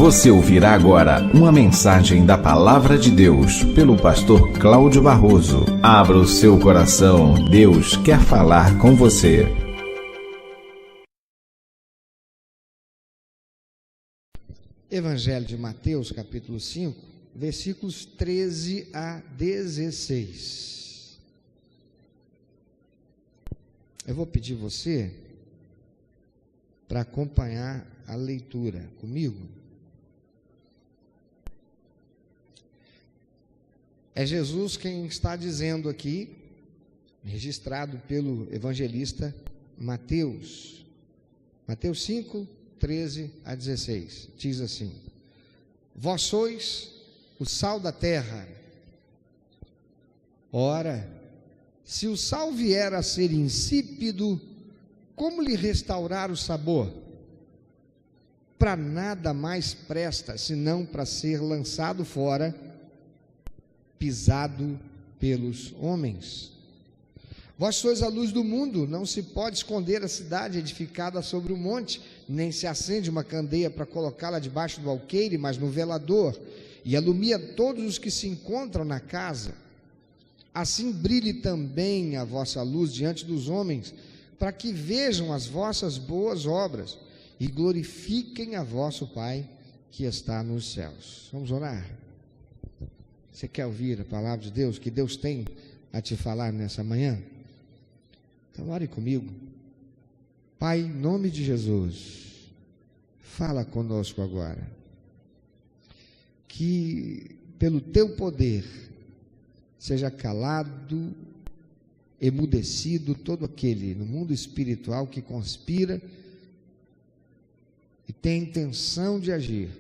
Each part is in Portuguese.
Você ouvirá agora uma mensagem da Palavra de Deus pelo pastor Cláudio Barroso. Abra o seu coração, Deus quer falar com você. Evangelho de Mateus, capítulo 5, versículos 13 a 16. Eu vou pedir você para acompanhar a leitura comigo. É Jesus quem está dizendo aqui, registrado pelo evangelista Mateus. Mateus 5, 13 a 16, diz assim: Vós sois o sal da terra. Ora, se o sal vier a ser insípido, como lhe restaurar o sabor? Para nada mais presta, senão para ser lançado fora, pisado pelos homens. Vós sois a luz do mundo, não se pode esconder a cidade edificada sobre o monte, nem se acende uma candeia para colocá-la debaixo do alqueire, mas no velador, e alumia todos os que se encontram na casa. Assim brilhe também a vossa luz diante dos homens, para que vejam as vossas boas obras e glorifiquem a vosso Pai que está nos céus. Vamos orar? Você quer ouvir a palavra de Deus, que Deus tem a te falar nessa manhã? Então ore comigo. Pai, em nome de Jesus, fala conosco agora. Que pelo teu poder seja calado, emudecido todo aquele no mundo espiritual que conspira e tem a intenção de agir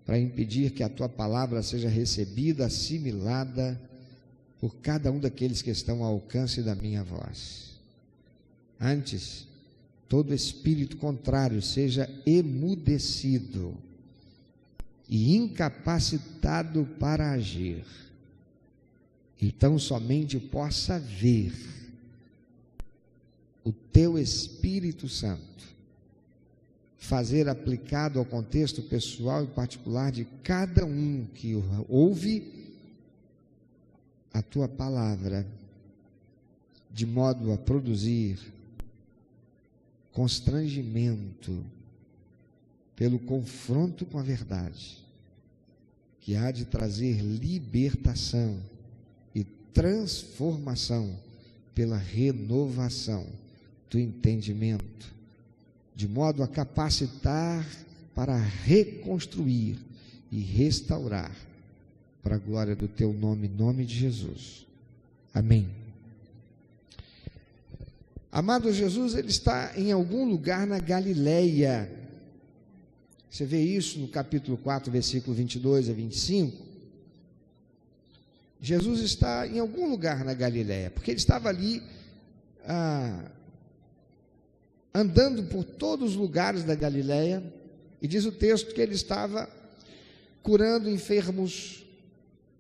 para impedir que a tua palavra seja recebida, assimilada por cada um daqueles que estão ao alcance da minha voz. Antes, todo espírito contrário seja emudecido e incapacitado para agir, então somente possa ver o teu Espírito Santo fazer aplicado ao contexto pessoal e particular de cada um que ouve a tua palavra, de modo a produzir constrangimento pelo confronto com a verdade, que há de trazer libertação e transformação pela renovação do entendimento, de modo a capacitar para reconstruir e restaurar, para a glória do teu nome, em nome de Jesus. Amém. Amado, Jesus, ele está em algum lugar na Galileia. Você vê isso no capítulo 4, versículo 22 a 25. Jesus está em algum lugar na Galileia, porque ele estava ali andando por todos os lugares da Galileia, e diz o texto que ele estava curando enfermos,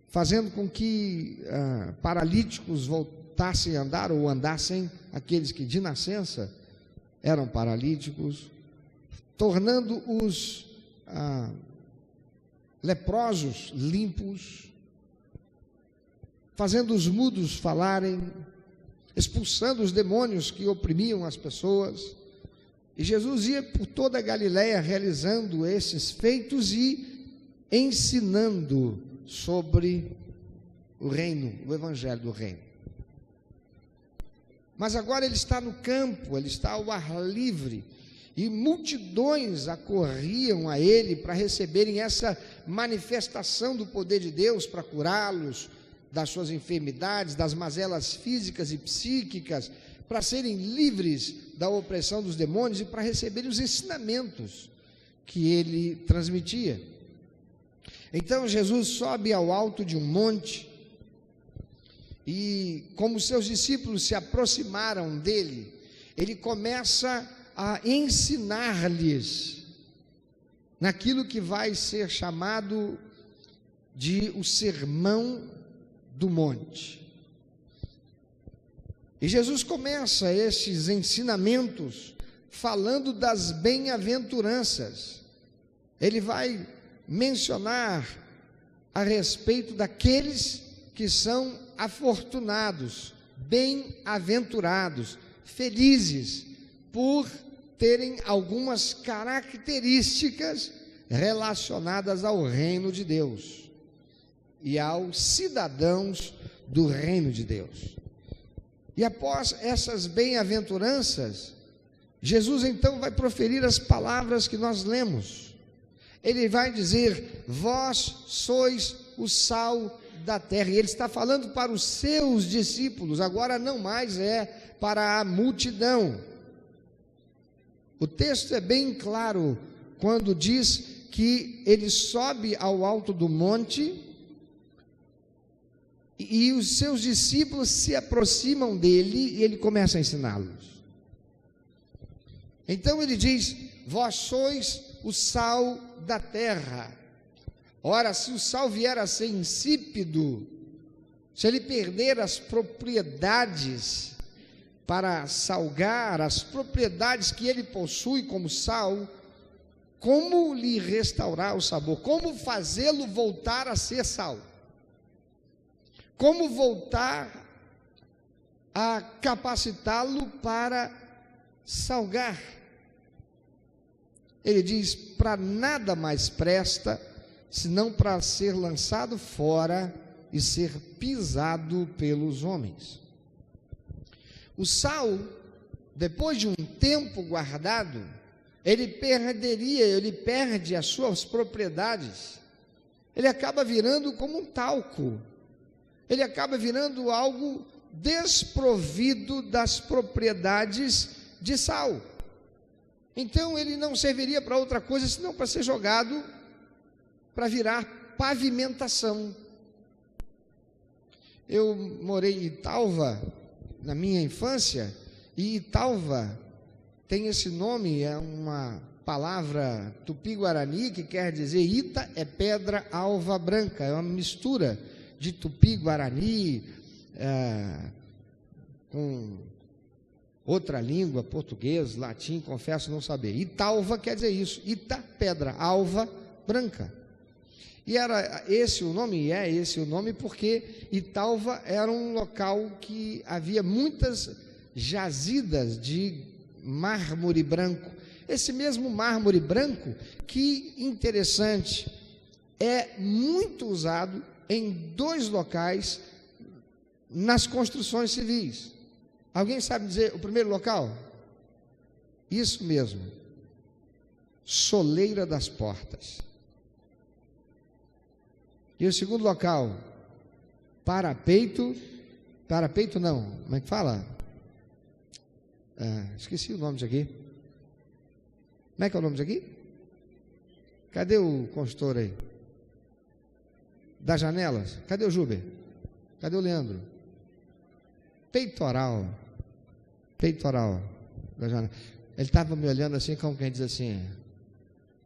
fazendo com que paralíticos voltassem a andar, ou andassem aqueles que de nascença eram paralíticos, tornando os leprosos limpos, fazendo os mudos falarem, expulsando os demônios que oprimiam as pessoas. E Jesus ia por toda a Galileia realizando esses feitos e ensinando sobre o reino, o evangelho do reino. Mas agora ele está no campo, ele está ao ar livre, e multidões acorriam a ele para receberem essa manifestação do poder de Deus, para curá-los das suas enfermidades, das mazelas físicas e psíquicas, para serem livres da opressão dos demônios e para receberem os ensinamentos que ele transmitia. Então Jesus sobe ao alto de um monte e, como seus discípulos se aproximaram dele, ele começa a ensinar-lhes naquilo que vai ser chamado de o Sermão do Monte. E Jesus começa esses ensinamentos falando das bem-aventuranças, ele vai mencionar a respeito daqueles que são afortunados, bem-aventurados, felizes, por terem algumas características relacionadas ao reino de Deus e aos cidadãos do reino de Deus. E após essas bem-aventuranças, Jesus então vai proferir as palavras que nós lemos. Ele vai dizer: vós sois o sal da terra. E ele está falando para os seus discípulos, agora não mais é para a multidão. O texto é bem claro quando diz que ele sobe ao alto do monte e os seus discípulos se aproximam dele e ele começa a ensiná-los. Então ele diz: vós sois o sal da terra. Ora, se o sal vier a ser insípido, se ele perder as propriedades para salgar, as propriedades que ele possui como sal, como lhe restaurar o sabor? Como fazê-lo voltar a ser sal? Como voltar a capacitá-lo para salgar? Ele diz: para nada mais presta, senão para ser lançado fora e ser pisado pelos homens. O sal, depois de um tempo guardado, ele perde as suas propriedades. Ele acaba virando como um talco. Ele acaba virando algo desprovido das propriedades de sal. Então ele não serviria para outra coisa senão para ser jogado, para virar pavimentação. Eu morei em Italva na minha infância, e Italva tem esse nome, é uma palavra tupi-guarani que quer dizer Ita é pedra, alva branca, é uma mistura de tupi-guarani com outra língua, português, latim, confesso não saber. Italva quer dizer isso, Ita, pedra, alva branca. E era esse o nome, e é esse o nome porque Italva era um local que havia muitas jazidas de mármore branco. Esse mesmo mármore branco, que interessante, é muito usado em dois locais nas construções civis. Alguém sabe dizer o primeiro local? Isso mesmo, Soleira das Portas. E o segundo local? Parapeito não, como é que fala? Esqueci o nome disso aqui. Como é que é o nome disso aqui? Cadê o consultor aí? Das janelas? Cadê o Juber? Cadê o Leandro? Peitoral da janela. Ele estava me olhando assim, como quem diz assim: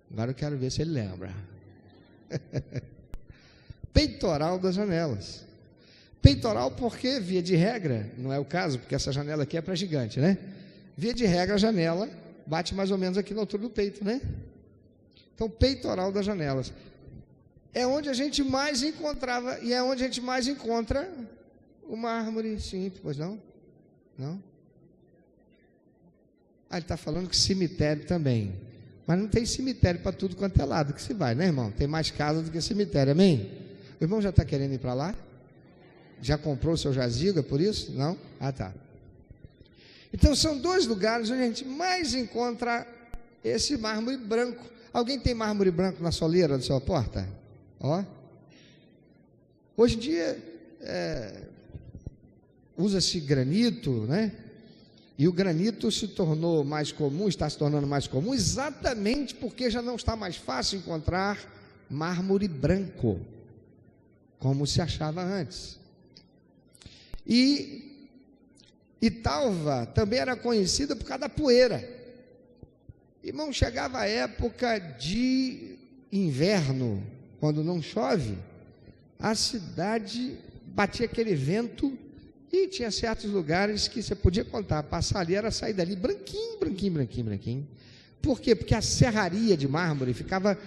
agora eu quero ver se ele lembra. Peitoral das janelas. Peitoral porque, via de regra, não é o caso, porque essa janela aqui é para gigante, né? Via de regra, a janela bate mais ou menos aqui na altura do peito, né? Então, peitoral das janelas. É onde a gente mais encontrava, e é onde a gente mais encontra o mármore simples, pois não? Não? Ele está falando que cemitério também. Mas não tem cemitério para tudo quanto é lado que se vai, né, irmão? Tem mais casa do que cemitério, amém? O irmão já está querendo ir para lá? Já comprou o seu jazigo, é por isso? Não? Ah, tá. Então são dois lugares onde a gente mais encontra esse mármore branco. Alguém tem mármore branco na soleira da sua porta? Ó. Hoje em dia usa-se granito, né? E o granito se tornou mais comum, está se tornando mais comum, exatamente porque já não está mais fácil encontrar mármore branco, como se achava antes. E Italva também era conhecida por causa da poeira. Irmão, chegava a época de inverno, quando não chove, a cidade batia aquele vento e tinha certos lugares que você podia contar, passar ali era sair dali branquinho. Por quê? Porque a serraria de mármore ficava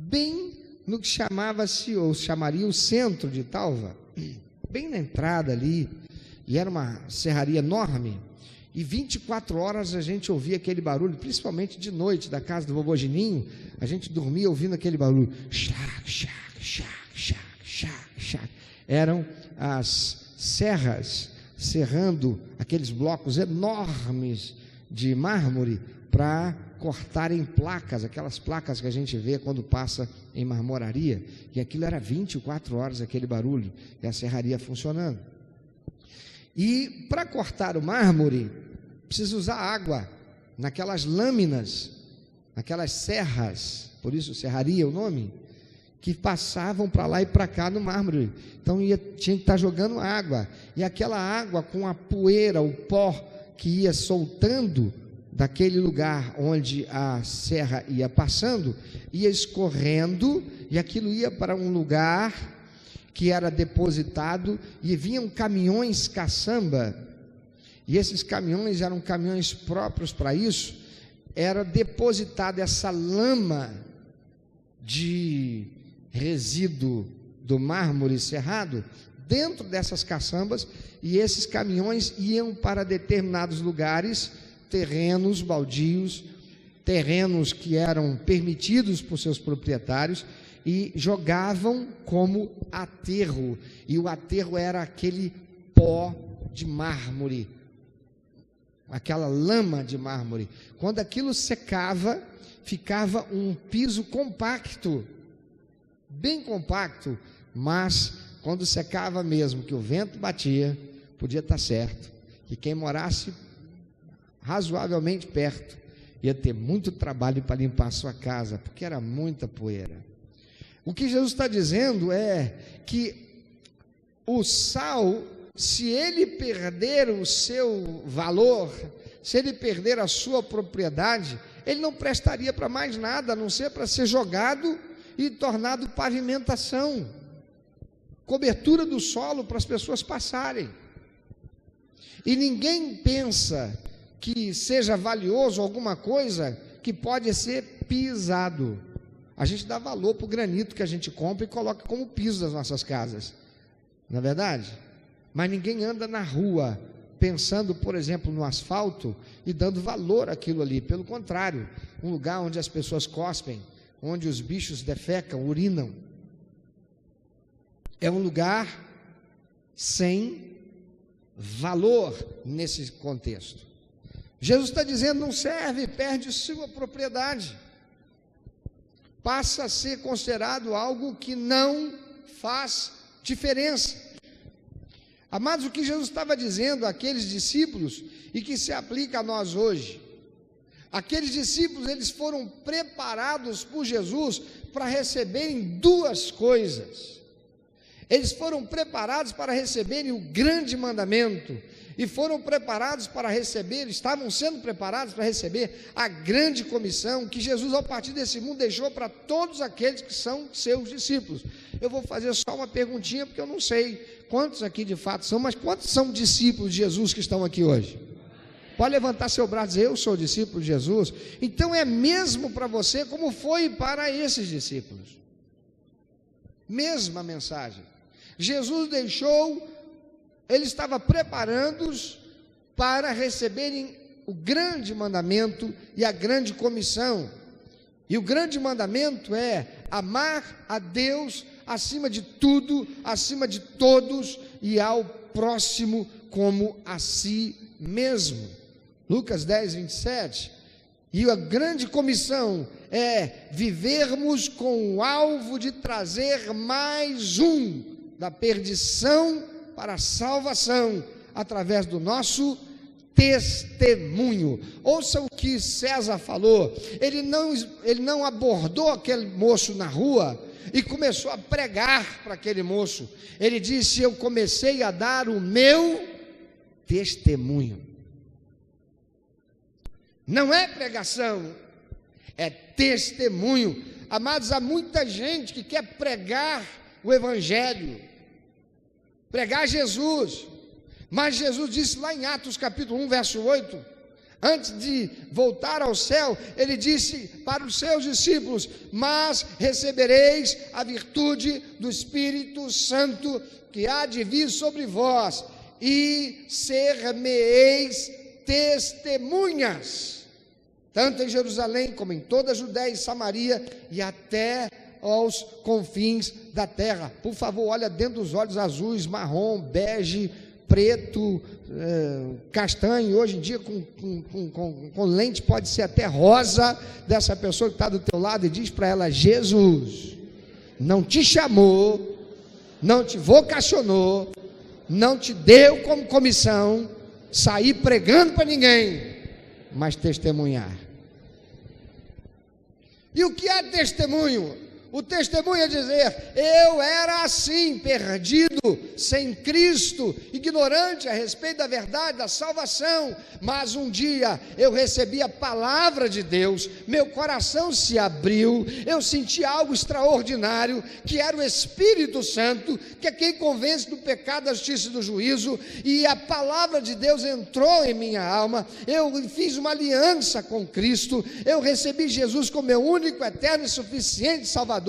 bem no que chamava-se, ou chamaria, o centro de Talva, bem na entrada ali, e era uma serraria enorme, e 24 horas a gente ouvia aquele barulho, principalmente de noite, da casa do vovô Gininho, a gente dormia ouvindo aquele barulho, shac, shac, shac, shac, shac, shac. Eram as serras serrando aqueles blocos enormes de mármore para cortarem placas, aquelas placas que a gente vê quando passa em marmoraria, e aquilo era 24 horas aquele barulho, e a serraria funcionando. E para cortar o mármore, precisa usar água, naquelas lâminas, naquelas serras, por isso serraria é o nome, que passavam para lá e para cá no mármore, então tinha que estar jogando água, e aquela água com a poeira, o pó que ia soltando daquele lugar onde a serra ia passando, ia escorrendo, e aquilo ia para um lugar que era depositado, e vinham caminhões caçamba, e esses caminhões eram caminhões próprios para isso, era depositada essa lama de resíduo do mármore serrado dentro dessas caçambas, e esses caminhões iam para determinados lugares, terrenos baldios, terrenos que eram permitidos por seus proprietários, e jogavam como aterro, e o aterro era aquele pó de mármore, aquela lama de mármore. Quando aquilo secava, ficava um piso compacto, bem compacto, mas quando secava mesmo, que o vento batia, podia estar certo, que quem morasse razoavelmente perto, ia ter muito trabalho para limpar a sua casa, porque era muita poeira. O que Jesus está dizendo é que o sal, se ele perder o seu valor, se ele perder a sua propriedade, ele não prestaria para mais nada, a não ser para ser jogado e tornado pavimentação, cobertura do solo para as pessoas passarem. E ninguém pensa que seja valioso alguma coisa que pode ser pisado. A gente dá valor para o granito que a gente compra e coloca como piso das nossas casas, não é verdade? Mas ninguém anda na rua pensando, por exemplo, no asfalto e dando valor àquilo ali. Pelo contrário, um lugar onde as pessoas cospem, onde os bichos defecam, urinam, é um lugar sem valor nesse contexto. Jesus está dizendo, não serve, perde sua propriedade, passa a ser considerado algo que não faz diferença. Amados, o que Jesus estava dizendo àqueles discípulos, e que se aplica a nós hoje, aqueles discípulos, eles foram preparados por Jesus para receberem duas coisas. Eles foram preparados para receberem o grande mandamento, e foram preparados para receber, estavam sendo preparados para receber a grande comissão que Jesus, ao partir desse mundo, deixou para todos aqueles que são seus discípulos. Eu vou fazer só uma perguntinha, porque eu não sei quantos aqui de fato são, mas quantos são discípulos de Jesus que estão aqui hoje? Pode levantar seu braço e dizer, eu sou discípulo de Jesus. Então é mesmo para você como foi para esses discípulos. Mesma mensagem. Jesus deixou, ele estava preparando-os para receberem o grande mandamento e a grande comissão. E o grande mandamento é amar a Deus acima de tudo, acima de todos, e ao próximo como a si mesmo. Lucas 10, 27. E a grande comissão é vivermos com o alvo de trazer mais um da perdição para a salvação, através do nosso testemunho. Ouça o que César falou. Ele não abordou aquele moço na rua e começou a pregar para aquele moço. Ele disse, eu comecei a dar o meu testemunho. Não é pregação, é testemunho. Amados, há muita gente que quer pregar o evangelho, pregar Jesus, mas Jesus disse lá em Atos capítulo 1, verso 8, Antes de voltar ao céu, ele disse para os seus discípulos: mas recebereis a virtude do Espírito Santo que há de vir sobre vós, e ser-me-eis testemunhas, tanto em Jerusalém como em toda a Judéia e Samaria e até aos confins da terra. Por favor, olha dentro dos olhos azuis, marrom, bege, preto, castanho, hoje em dia com lente pode ser até rosa, dessa pessoa que está do teu lado, e diz para ela: Jesus não te chamou, não te vocacionou, não te deu como comissão sair pregando para ninguém, mas testemunhar. E o que é testemunho? O testemunho é dizer: eu era assim, perdido, sem Cristo, ignorante a respeito da verdade, da salvação, mas um dia eu recebi a palavra de Deus, meu coração se abriu, eu senti algo extraordinário, que era o Espírito Santo, que é quem convence do pecado, da justiça e do juízo, e a palavra de Deus entrou em minha alma, eu fiz uma aliança com Cristo, eu recebi Jesus como meu único, eterno e suficiente Salvador.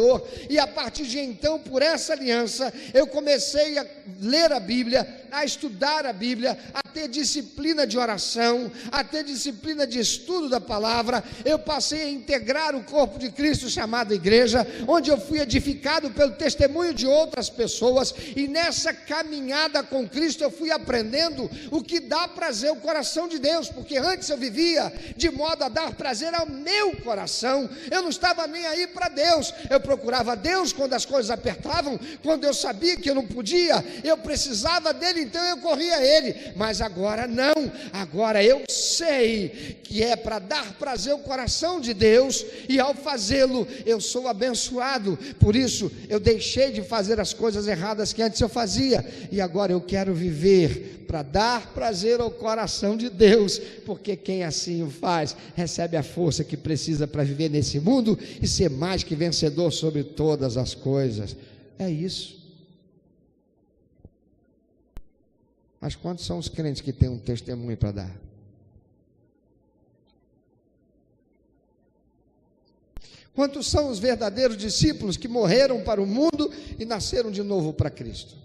E a partir de então, por essa aliança, eu comecei a ler a Bíblia, a estudar a Bíblia, a ter disciplina de oração, a ter disciplina de estudo da palavra. Eu passei a integrar o corpo de Cristo chamado igreja, onde eu fui edificado pelo testemunho de outras pessoas, e nessa caminhada com Cristo eu fui aprendendo o que dá prazer ao coração de Deus, porque antes eu vivia de modo a dar prazer ao meu coração, eu não estava nem aí para Deus, eu procurava Deus quando as coisas apertavam, quando eu sabia que eu não podia, eu precisava dele, então eu corria a ele. Mas agora não, agora eu sei que é para dar prazer ao coração de Deus, e ao fazê-lo eu sou abençoado. Por isso eu deixei de fazer as coisas erradas que antes eu fazia, e agora eu quero viver para dar prazer ao coração de Deus, porque quem assim o faz, recebe a força que precisa para viver nesse mundo e ser mais que vencedor sobre todas as coisas. É isso. Mas quantos são os crentes que têm um testemunho para dar? Quantos são os verdadeiros discípulos que morreram para o mundo e nasceram de novo para Cristo?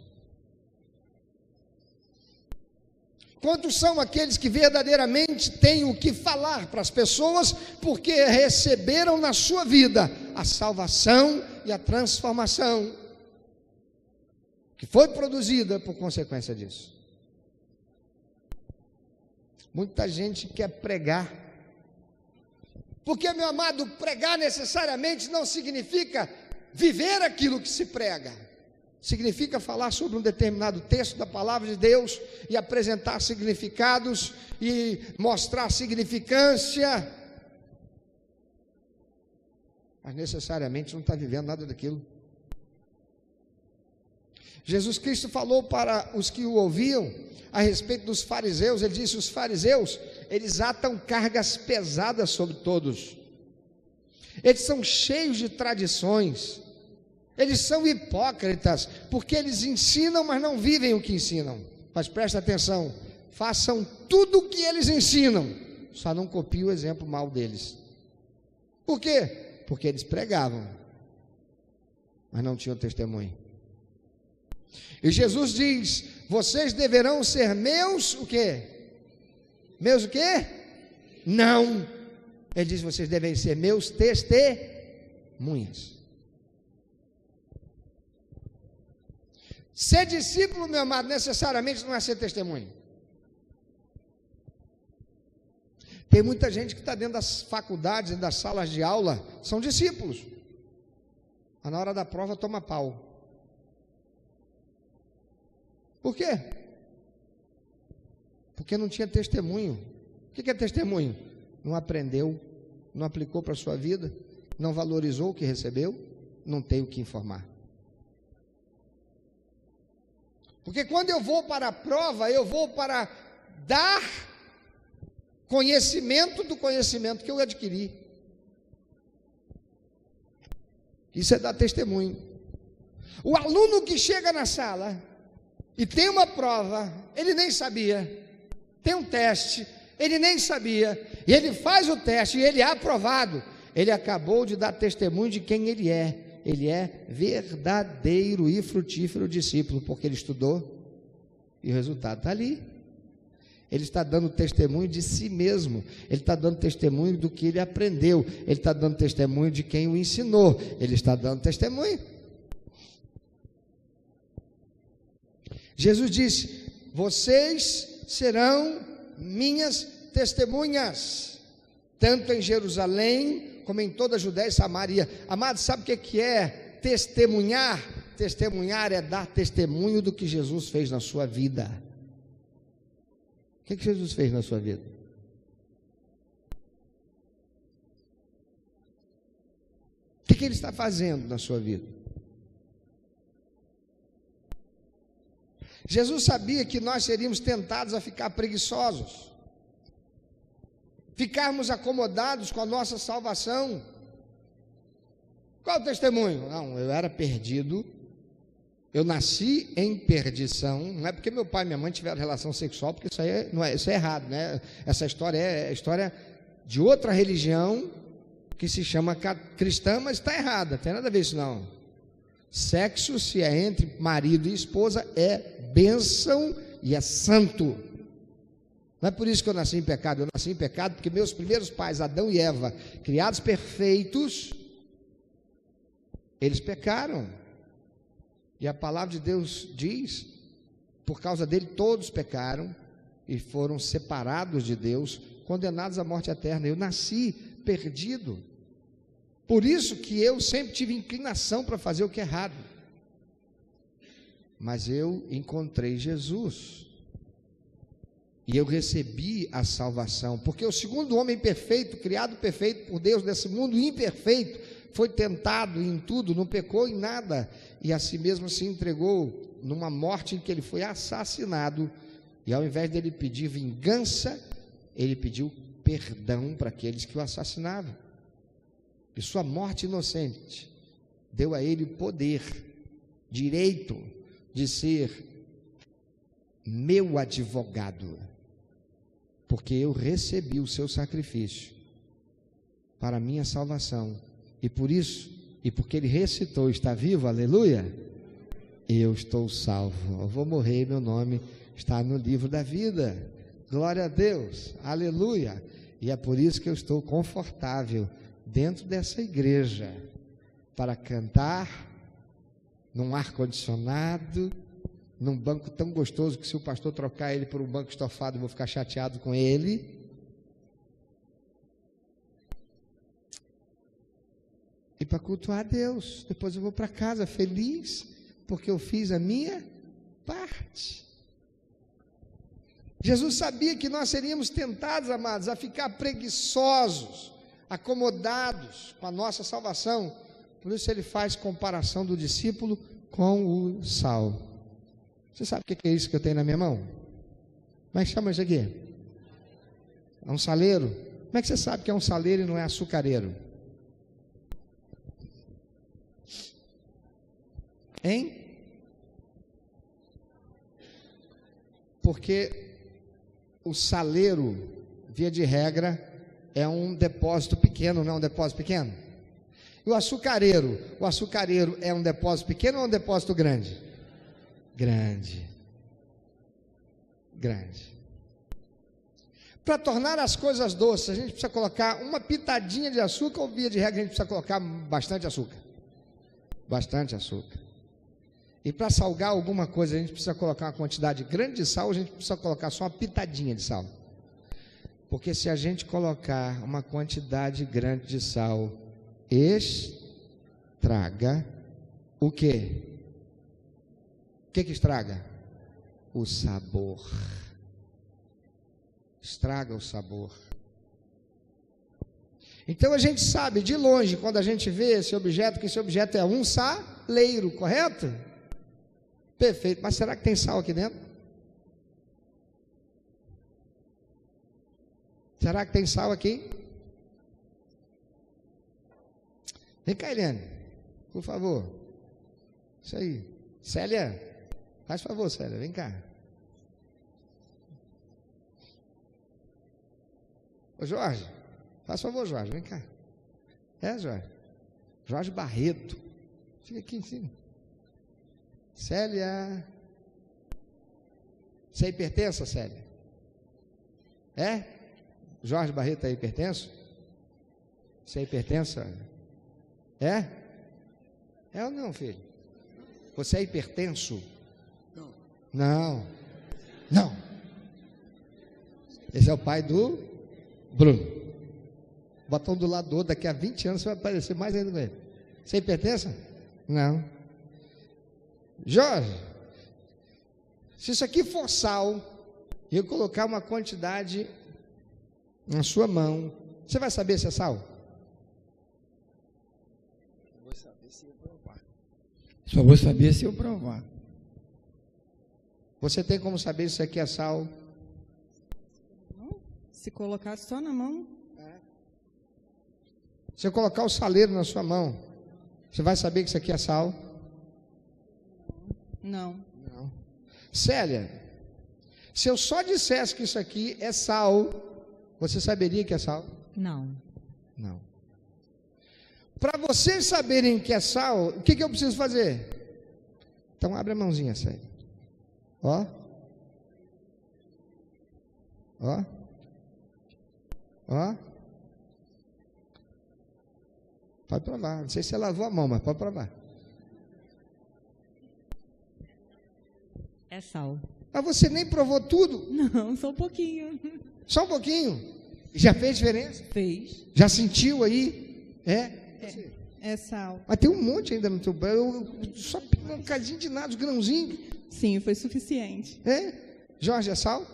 Quantos são aqueles que verdadeiramente têm o que falar para as pessoas, porque receberam na sua vida a salvação e a transformação que foi produzida por consequência disso? Muita gente quer pregar, porque, meu amado, pregar necessariamente não significa viver aquilo que se prega. Significa falar sobre um determinado texto da palavra de Deus e apresentar significados e mostrar significância, mas necessariamente não está vivendo nada daquilo. Jesus Cristo falou para os que o ouviam a respeito dos fariseus. Ele disse: os fariseus, eles atam cargas pesadas sobre todos, eles são cheios de tradições, eles são hipócritas, porque eles ensinam, mas não vivem o que ensinam. Mas presta atenção, façam tudo o que eles ensinam, só não copiem o exemplo mau deles. Por quê? Porque eles pregavam, mas não tinham testemunho. E Jesus diz: vocês deverão ser meus, o quê? Meus o quê? Não. Ele diz: vocês devem ser meus testemunhas. Ser discípulo, meu amado, necessariamente não é ser testemunho. Tem muita gente que está dentro das faculdades e das salas de aula, são discípulos, mas na hora da prova toma pau. Por quê? Porque não tinha testemunho. O que é testemunho? Não aprendeu, não aplicou para a sua vida, não valorizou o que recebeu, não tem o que informar. Porque quando eu vou para a prova, eu vou para dar conhecimento do conhecimento que eu adquiri. Isso é dar testemunho. O aluno que chega na sala e tem uma prova, ele nem sabia, tem um teste, Ele nem sabia, e ele faz o teste, e ele é aprovado. Ele acabou de dar testemunho de quem ele é. Ele é verdadeiro e frutífero discípulo, porque ele estudou, e o resultado está ali. Ele está dando testemunho de si mesmo, ele está dando testemunho do que ele aprendeu, ele está dando testemunho de quem o ensinou, ele está dando testemunho. Jesus disse: vocês serão minhas testemunhas, tanto em Jerusalém, como em toda a Judéia e Samaria. Amados, sabe o que é testemunhar? Testemunhar é dar testemunho do que Jesus fez na sua vida. O que Jesus fez na sua vida? O que ele está fazendo na sua vida? Jesus sabia que nós seríamos tentados a ficar preguiçosos, ficarmos acomodados com a nossa salvação. Qual o testemunho? Não, eu era perdido, eu nasci em perdição. Não é porque meu pai e minha mãe tiveram relação sexual, porque isso aí isso é errado, né? Essa história é a história de outra religião que se chama cristã, mas está errada, não tem nada a ver isso não. Sexo, se é entre marido e esposa, é bênção e é santo. Não é por isso que eu nasci em pecado. Eu nasci em pecado porque meus primeiros pais, Adão e Eva, criados perfeitos, eles pecaram. E a palavra de Deus diz: por causa dele todos pecaram e foram separados de Deus, condenados à morte eterna. Eu nasci perdido. Por isso que eu sempre tive inclinação para fazer o que é errado. Mas eu encontrei Jesus. E eu recebi a salvação. Porque o segundo homem perfeito, criado perfeito por Deus, desse mundo imperfeito, foi tentado em tudo, não pecou em nada. E a si mesmo se entregou numa morte em que ele foi assassinado. E ao invés dele pedir vingança, ele pediu perdão para aqueles que o assassinavam. E sua morte inocente deu a ele poder, direito de ser meu advogado, porque eu recebi o seu sacrifício para a minha salvação, e por isso, e porque ele ressuscitou, está vivo, aleluia, eu estou salvo. Eu vou morrer e meu nome está no livro da vida. Glória a Deus, aleluia. E é por isso que eu estou confortável dentro dessa igreja, para cantar num ar-condicionado, num banco tão gostoso que se o pastor trocar ele por um banco estofado eu vou ficar chateado com ele, e para cultuar a Deus. Depois eu vou para casa feliz, porque eu fiz a minha parte. Jesus sabia que nós seríamos tentados, amados, a ficar preguiçosos, acomodados com a nossa salvação. Por isso ele faz comparação do discípulo com o sal. Você sabe o que é isso que eu tenho na minha mão? Como é que chama isso aqui? É um saleiro. Como é que você sabe que é um saleiro e não é açucareiro? Hein? Porque o saleiro, via de regra, é um depósito pequeno, não é um depósito pequeno? E o açucareiro é um depósito pequeno ou é um depósito grande? Grande. Para tornar as coisas doces, a gente precisa colocar uma pitadinha de açúcar, ou via de regra a gente precisa colocar bastante açúcar? Bastante açúcar. E para salgar alguma coisa, a gente precisa colocar uma quantidade grande de sal, ou a gente precisa colocar só uma pitadinha de sal? Porque se a gente colocar uma quantidade grande de sal, estraga o quê? O que estraga? O sabor. Estraga o sabor. Então a gente sabe de longe, quando a gente vê esse objeto, que esse objeto é um saleiro, correto? Perfeito, mas será que tem sal aqui dentro? Será que tem sal aqui? Vem cá, Eliane, por favor. Isso aí. Célia, faz favor, Célia, vem cá. Ô Jorge, faz favor, Jorge, vem cá. Jorge. Jorge Barreto. Fica aqui em cima. Célia. Você é hipertensa, Célia? Jorge Barreto é hipertenso? Você é hipertensa? É ou não, filho? Você é hipertenso? Não. Esse é o pai do Bruno. Botão do lado do outro, daqui a 20 anos você vai aparecer mais ainda com ele. Você é hipertensa? Não. Jorge, se isso aqui for sal, e eu colocar uma quantidade na sua mão, você vai saber se é sal? Vou saber se eu provar. Só vou saber se eu provar. Você tem como saber se isso aqui é sal? Se colocar só na mão. Se eu colocar o saleiro na sua mão, você vai saber que isso aqui é sal? Não. Célia, se eu só dissesse que isso aqui é sal, você saberia que é sal? Não. Para vocês saberem que é sal, o que eu preciso fazer? Então abre a mãozinha, Célia. Ó. Pode provar. Não sei se você lavou a mão, mas pode provar. É sal. Mas você nem provou tudo? Não, só um pouquinho. Só um pouquinho? Já fez diferença? Fez. Já sentiu aí? É sal. Mas tem um monte ainda no teu banho. Só um cadinho de nada, os grãozinhos. Sim, foi suficiente. Jorge, é sal?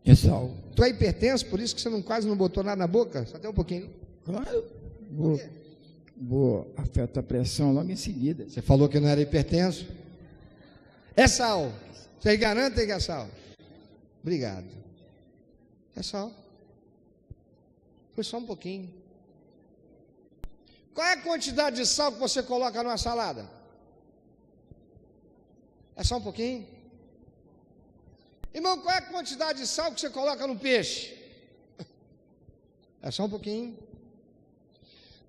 É sal. Tu é hipertenso, por isso que você quase não botou nada na boca? Só tem um pouquinho. Claro. Afeta a pressão logo em seguida. Você falou que não era hipertenso? É sal. Vocês garantem que é sal? Obrigado. É sal. Foi só um pouquinho. Qual é a quantidade de sal que você coloca numa salada? É só um pouquinho? Irmão, qual é a quantidade de sal que você coloca no peixe? É só um pouquinho.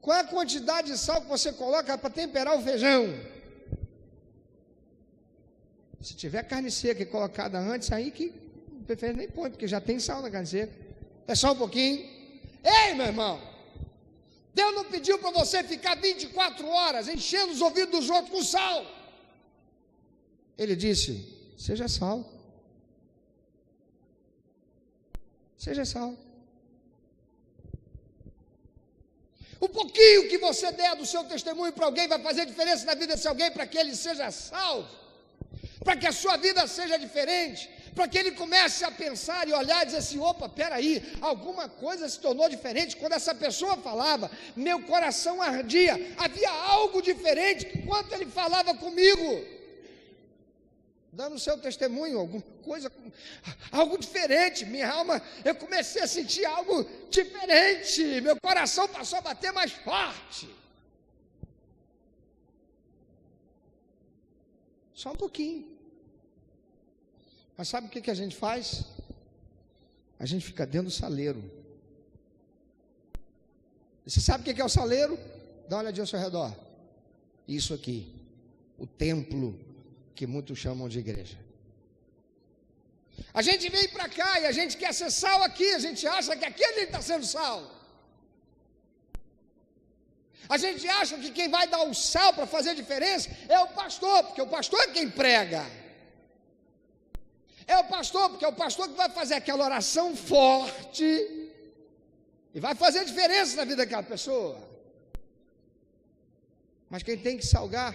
Qual é a quantidade de sal que você coloca para temperar o feijão? Se tiver carne seca e colocada antes, aí que o prefeito nem põe, porque já tem sal na carne seca. É só um pouquinho. Ei, meu irmão, Deus não pediu para você ficar 24 horas enchendo os ouvidos dos outros com sal. Ele disse: seja sal. Seja sal. O pouquinho que você der do seu testemunho para alguém vai fazer diferença na vida desse alguém, para que ele seja salvo, para que a sua vida seja diferente, para que ele comece a pensar e olhar e dizer assim: opa, peraí, alguma coisa se tornou diferente. Quando essa pessoa falava, meu coração ardia, havia algo diferente enquanto ele falava comigo, dando o seu testemunho, alguma coisa, algo diferente. Minha alma, eu comecei a sentir algo diferente, meu coração passou a bater mais forte. Só um pouquinho. Mas sabe o que a gente faz? A gente fica dentro do saleiro. E você sabe o que é o saleiro? Dá uma olhadinha ao seu redor. Isso aqui, o templo, que muitos chamam de igreja. A gente vem para cá e a gente quer ser sal aqui, a gente acha que aqui a gente está sendo sal. A gente acha que quem vai dar o sal para fazer diferença é o pastor, porque o pastor é quem prega. É o pastor, porque é o pastor que vai fazer aquela oração forte e vai fazer diferença na vida daquela pessoa. Mas quem tem que salgar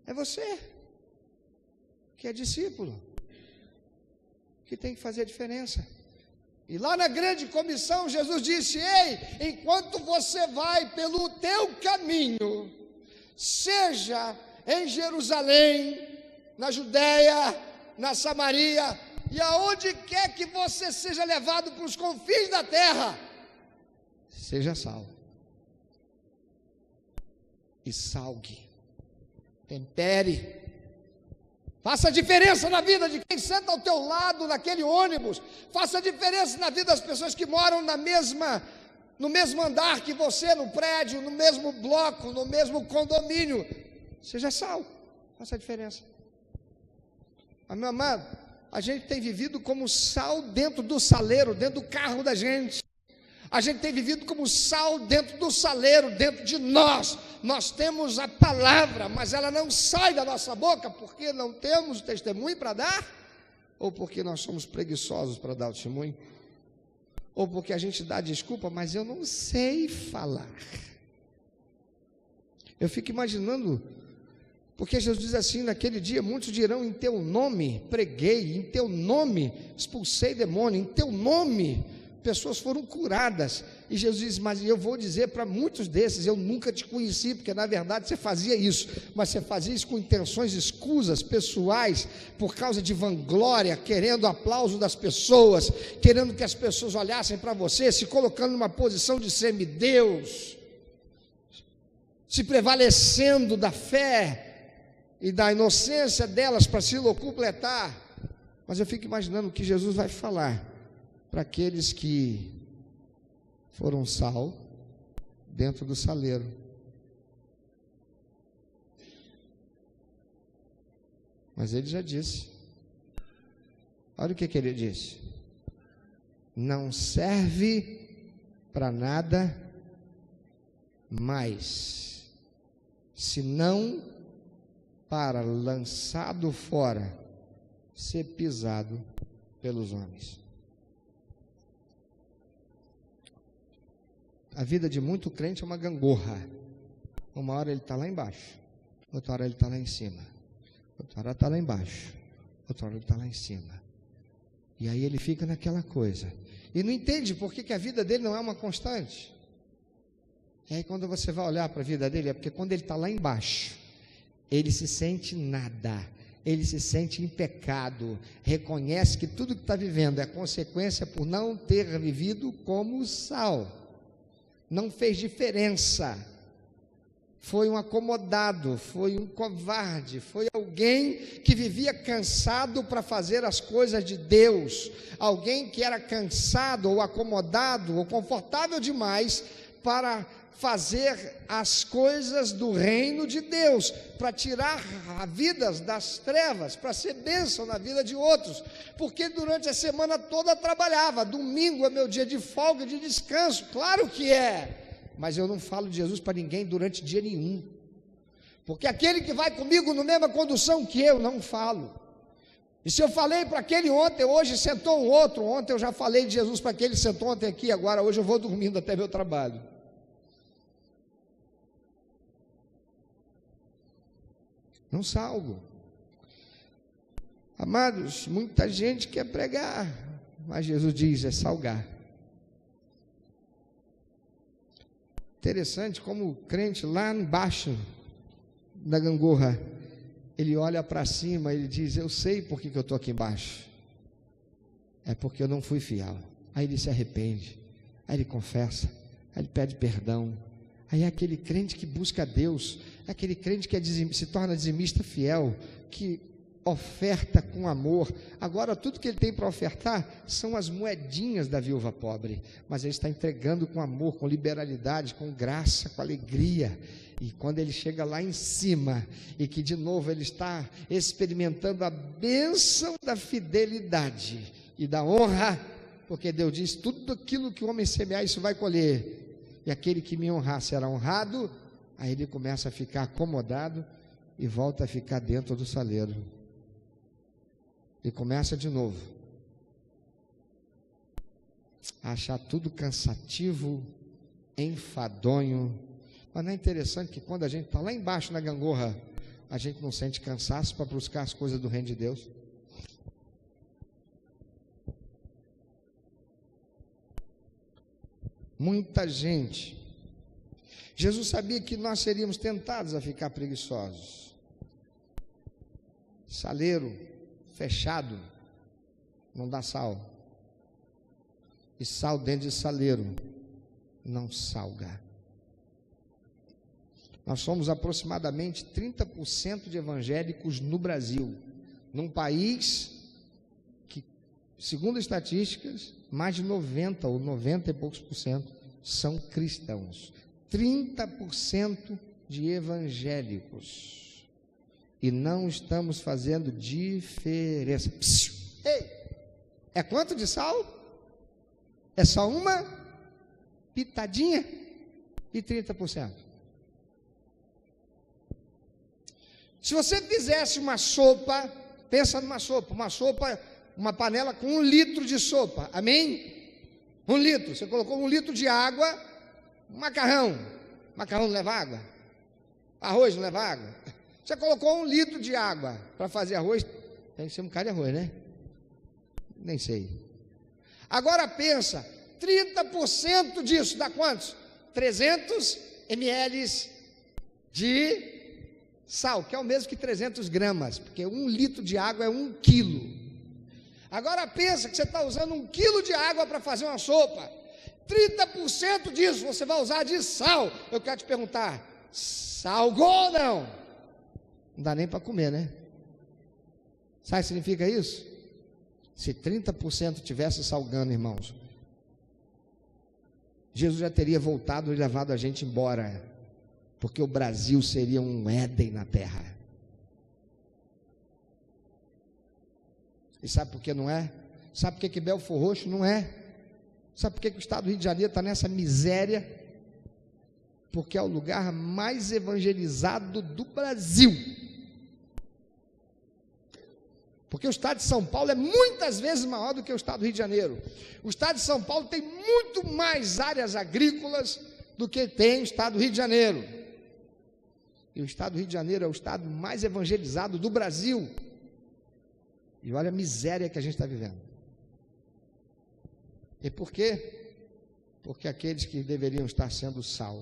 é você, que é discípulo, que tem que fazer a diferença. E lá na grande comissão, Jesus disse: ei, enquanto você vai pelo teu caminho, seja em Jerusalém, na Judéia, na Samaria, e aonde quer que você seja levado para os confins da terra, seja sal. E salgue, tempere, Faça a diferença na vida de quem senta ao teu lado naquele ônibus. Faça a diferença na vida das pessoas que moram no mesmo andar que você, no prédio, no mesmo bloco, no mesmo condomínio. Seja sal, faça a diferença. Mas, meu amado, a gente tem vivido como sal dentro do saleiro, dentro do carro da gente. A gente tem vivido como sal dentro do saleiro, dentro de nós. Nós temos a palavra, mas ela não sai da nossa boca porque não temos testemunho para dar, ou porque nós somos preguiçosos para dar o testemunho, ou porque a gente dá desculpa, mas eu não sei falar. Eu fico imaginando, porque Jesus diz assim, naquele dia, muitos dirão, em teu nome preguei, em teu nome expulsei demônio, em teu nome pessoas foram curadas. E Jesus diz, mas eu vou dizer para muitos desses, eu nunca te conheci, porque na verdade você fazia isso, mas você fazia isso com intenções escusas, pessoais, por causa de vanglória, querendo aplauso das pessoas, querendo que as pessoas olhassem para você, se colocando numa posição de semideus, se prevalecendo da fé e da inocência delas para se locupletar. Mas eu fico imaginando o que Jesus vai falar para aqueles que foram sal dentro do saleiro. Mas ele já disse, olha o que ele disse: não serve para nada mais, senão para, lançado fora, ser pisado pelos homens. A vida de muito crente é uma gangorra. Uma hora ele está lá embaixo, outra hora ele está lá em cima, outra hora está lá embaixo, outra hora ele está lá em cima. E aí ele fica naquela coisa, e não entende por que a vida dele não é uma constante. E aí quando você vai olhar para a vida dele, é porque quando ele está lá embaixo, ele se sente nada, ele se sente em pecado, reconhece que tudo que está vivendo é consequência por não ter vivido como sal. Não fez diferença, foi um acomodado, foi um covarde, foi alguém que vivia cansado para fazer as coisas de Deus, alguém que era cansado ou acomodado ou confortável demais para fazer as coisas do reino de Deus, para tirar vidas das trevas, para ser bênção na vida de outros, porque durante a semana toda trabalhava. Domingo é meu dia de folga, de descanso, claro que é, mas eu não falo de Jesus para ninguém durante dia nenhum, porque aquele que vai comigo na mesma condução que eu, não falo. E se eu falei para aquele ontem, hoje sentou um outro. Ontem eu já falei de Jesus para aquele, sentou ontem aqui, agora hoje eu vou dormindo até meu trabalho. Não salgo. Amados, muita gente quer pregar, mas Jesus diz, é salgar. Interessante como o crente lá embaixo da gangorra, ele olha para cima, ele diz, eu sei por que eu estou aqui embaixo, é porque eu não fui fiel. Aí ele se arrepende, aí ele confessa, aí ele pede perdão. Aí é aquele crente que busca Deus, é aquele crente que se torna dizimista fiel, que oferta com amor. Agora tudo que ele tem para ofertar são as moedinhas da viúva pobre, mas ele está entregando com amor, com liberalidade, com graça, com alegria. E quando ele chega lá em cima, e que de novo ele está experimentando a bênção da fidelidade e da honra, porque Deus diz, tudo aquilo que o homem semear, isso vai colher. E aquele que me honrar será honrado. Aí ele começa a ficar acomodado e volta a ficar dentro do saleiro. E começa de novo a achar tudo cansativo, enfadonho. Mas não é interessante que quando a gente está lá embaixo na gangorra, a gente não sente cansaço para buscar as coisas do reino de Deus? Muita gente. Jesus sabia que nós seríamos tentados a ficar preguiçosos. Saleiro fechado não dá sal, e sal dentro de saleiro não salga. Nós somos aproximadamente 30% de evangélicos no Brasil. num país que, segundo estatísticas, mais de 90 ou 90 e poucos por cento são cristãos. 30% de evangélicos. E não estamos fazendo diferença. Psiu. Ei, é quanto de sal? É só uma pitadinha e 30%. Se você fizesse uma sopa, pensa numa sopa, uma panela com 1 litro de sopa, amém? 1 litro, você colocou 1 litro de água, macarrão não leva água? Arroz não leva água? Você colocou 1 litro de água para fazer arroz, tem que ser um bocado de arroz, né? Nem sei. Agora pensa, 30% disso dá quantos? 300 ml de sal, que é o mesmo que 300 gramas, porque 1 litro de água é 1 quilo. Agora pensa que você está usando 1 quilo de água para fazer uma sopa, 30% disso você vai usar de sal. Eu quero te perguntar, salgou ou não? Não dá nem para comer, né? Sabe o que significa isso? Se 30% tivesse salgando, irmãos, Jesus já teria voltado e levado a gente embora, porque o Brasil seria um Éden na terra. E sabe por que não é? Sabe por que Belfor Roxo não é? Sabe por que o estado do Rio de Janeiro está nessa miséria? Porque é o lugar mais evangelizado do Brasil. Porque o estado de São Paulo é muitas vezes maior do que o estado do Rio de Janeiro. O estado de São Paulo tem muito mais áreas agrícolas do que tem o estado do Rio de Janeiro. E o estado do Rio de Janeiro é o estado mais evangelizado do Brasil. E olha a miséria que a gente está vivendo. E por quê? Porque aqueles que deveriam estar sendo sal,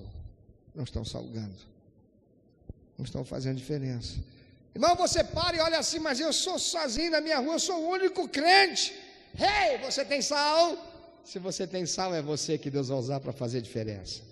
não estão salgando. Não estão fazendo diferença. Irmão, você para e olha assim, mas eu sou sozinho na minha rua, eu sou o único crente. Ei, você tem sal? Se você tem sal, é você que Deus vai usar para fazer diferença.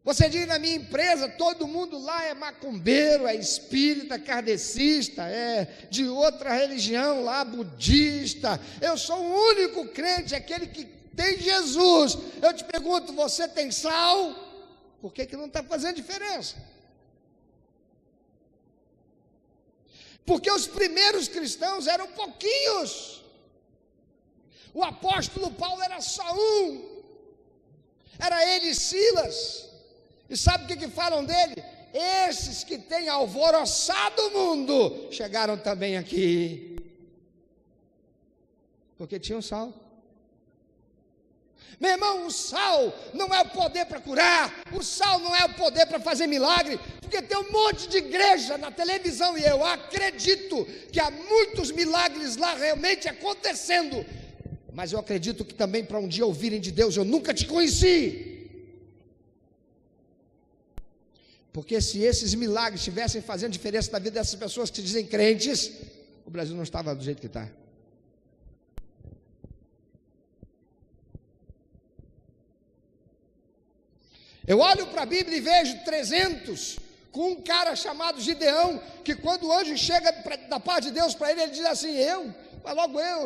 Você diz, na minha empresa, todo mundo lá é macumbeiro, é espírita, kardecista, é de outra religião lá, budista. Eu sou o único crente, aquele que tem Jesus. Eu te pergunto, você tem sal? Por que não está fazendo diferença? Porque os primeiros cristãos eram pouquinhos. O apóstolo Paulo era só um. Era ele e Silas. E sabe o que falam dele? Esses que têm alvoroçado o mundo chegaram também aqui. Porque tinham sal. Meu irmão, o sal não é o poder para curar, o sal não é o poder para fazer milagre, porque tem um monte de igreja na televisão e eu acredito que há muitos milagres lá realmente acontecendo, mas eu acredito que também para um dia ouvirem de Deus, eu nunca te conheci. Porque se esses milagres estivessem fazendo diferença na vida dessas pessoas que se dizem crentes, o Brasil não estava do jeito que está. Eu olho para a Bíblia e vejo 300 com um cara chamado Gideão, que quando o anjo chega da parte de Deus para ele, ele diz assim, eu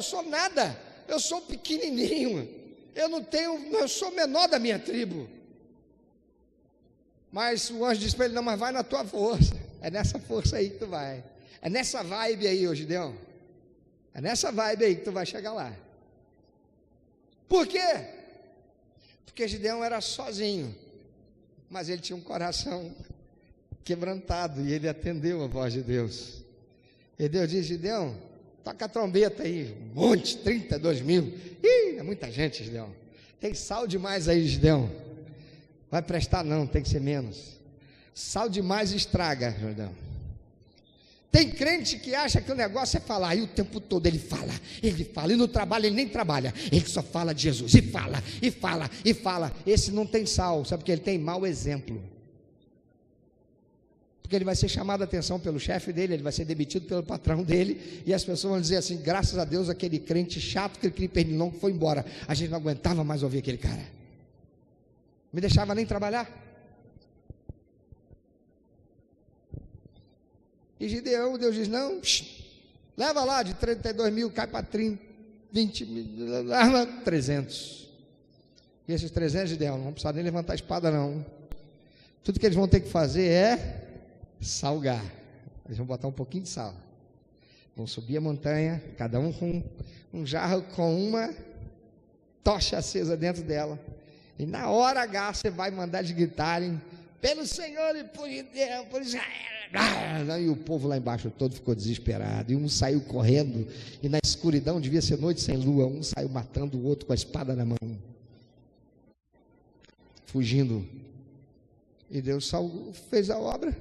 sou nada, eu sou pequenininho, eu sou o menor da minha tribo. Mas o anjo disse para ele, não, mas vai na tua força, é nessa força aí que tu vai, é nessa vibe aí, ô Gideão, é nessa vibe aí que tu vai chegar lá. Por quê? Porque Gideão era sozinho, mas ele tinha um coração quebrantado e ele atendeu a voz de Deus. E Deus disse, Gideão, toca a trombeta aí, um monte, 32 mil. Ih, é muita gente, Gideão. Tem sal demais aí, Gideão. Vai prestar não, tem que ser menos. Sal demais estraga, Gideão. Tem crente que acha que o negócio é falar, e o tempo todo ele fala, e no trabalho ele nem trabalha, ele só fala de Jesus, e fala. Esse não tem sal, sabe porque ele tem mau exemplo. Porque ele vai ser chamado a atenção pelo chefe dele, ele vai ser demitido pelo patrão dele, e as pessoas vão dizer assim, graças a Deus aquele crente chato, aquele pernilão que foi embora, a gente não aguentava mais ouvir aquele cara, me deixava nem trabalhar. E Gideão, Deus diz, não, leva lá, de 32 mil, cai para 30, 20 mil, 300. E esses 300, Gideão, não vão precisar nem levantar a espada não. Tudo que eles vão ter que fazer é salgar. Eles vão botar um pouquinho de sal. Vão subir a montanha, cada um com um jarro com uma tocha acesa dentro dela. E na hora H você vai mandar eles gritarem, pelo Senhor e por Deus, por Israel. E o povo lá embaixo todo ficou desesperado. E um saiu correndo, e na escuridão, devia ser noite sem lua, um saiu matando o outro com a espada na mão, fugindo. E Deus fez a obra.